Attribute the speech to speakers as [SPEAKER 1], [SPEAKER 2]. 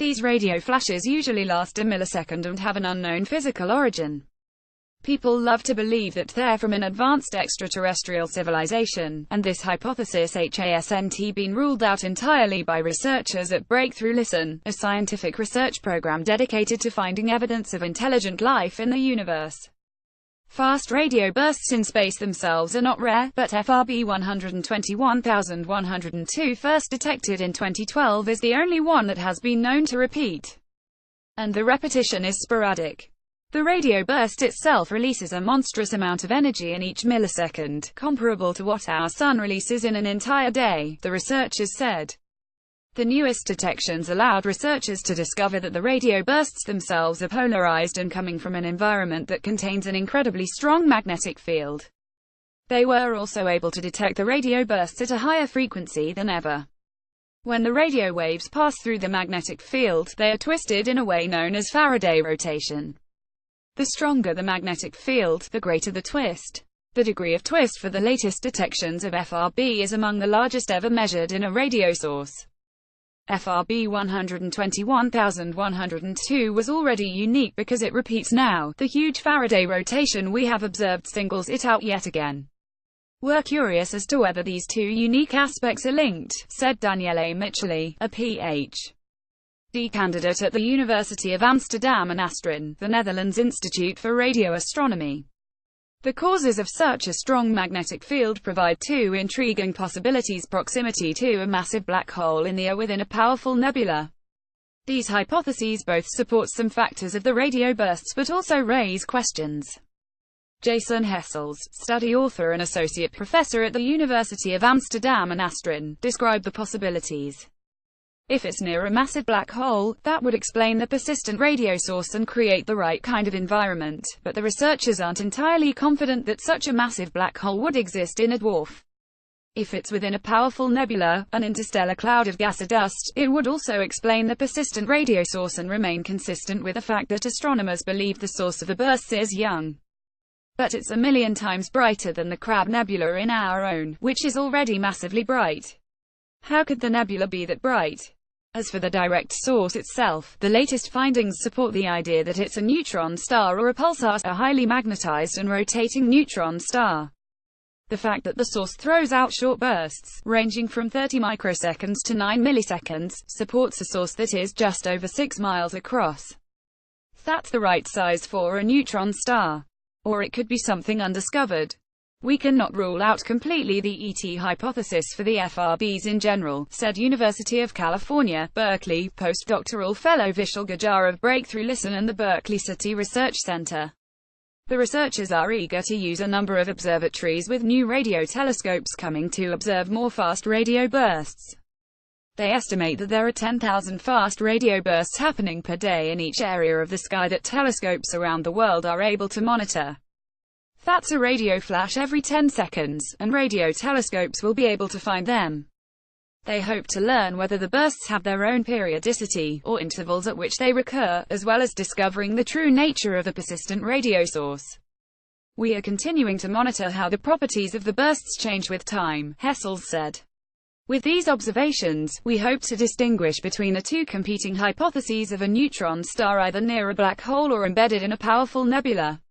[SPEAKER 1] These radio flashes usually last a millisecond and have an unknown physical origin. People love to believe that they're from an advanced extraterrestrial civilization, and this hypothesis hasn't been ruled out entirely by researchers at Breakthrough Listen, a scientific research program dedicated to finding evidence of intelligent life in the universe. Fast radio bursts in space themselves are not rare, but FRB 121102, first detected in 2012, is the only one that has been known to repeat. And the repetition is sporadic. The radio burst itself releases a monstrous amount of energy in each millisecond, comparable to what our sun releases in an entire day, the researchers said. The newest detections allowed researchers to discover that the radio bursts themselves are polarized and coming from an environment that contains an incredibly strong magnetic field. They were also able to detect the radio bursts at a higher frequency than ever. When the radio waves pass through the magnetic field, they are twisted in a way known as Faraday rotation. The stronger the magnetic field, the greater the twist. The degree of twist for the latest detections of FRB is among the largest ever measured in a radio source. FRB 121102 was already unique because it repeats now. The huge Faraday rotation we have observed singles it out yet again. We're curious as to whether these two unique aspects are linked, said Danielle Micheli, a Ph.D. candidate at the University of Amsterdam and ASTRIN, the Netherlands Institute for Radio Astronomy. The causes of such a strong magnetic field provide two intriguing possibilities: proximity to a massive black hole in the air within a powerful nebula. These hypotheses both support some factors of the radio bursts but also raise questions. Jason Hessels, study author and associate professor at the University of Amsterdam and ASTRIN, described the possibilities. If it's near a massive black hole, that would explain the persistent radio source and create the right kind of environment, but the researchers aren't entirely confident that such a massive black hole would exist in a dwarf. If it's within a powerful nebula, an interstellar cloud of gas or dust, it would also explain the persistent radio source and remain consistent with the fact that astronomers believe the source of the bursts is young. But it's a million times brighter than the Crab Nebula in our own, which is already massively bright. How could the nebula be that bright? As for the direct source itself, the latest findings support the idea that it's a neutron star or a pulsar, a highly magnetized and rotating neutron star. The fact that the source throws out short bursts, ranging from 30 microseconds to 9 milliseconds, supports a source that is just over 6 miles across. That's the right size for a neutron star. Or it could be something undiscovered. We cannot rule out completely the ET hypothesis for the FRBs in general, said University of California, Berkeley, postdoctoral fellow Vishal Gujjar of Breakthrough Listen and the Berkeley City Research Center. The researchers are eager to use a number of observatories with new radio telescopes coming to observe more fast radio bursts. They estimate that there are 10,000 fast radio bursts happening per day in each area of the sky that telescopes around the world are able to monitor. That's a radio flash every 10 seconds, and radio telescopes will be able to find them. They hope to learn whether the bursts have their own periodicity, or intervals at which they recur, as well as discovering the true nature of the persistent radio source. We are continuing to monitor how the properties of the bursts change with time, Hessels said. With these observations, we hope to distinguish between the two competing hypotheses of a neutron star either near a black hole or embedded in a powerful nebula.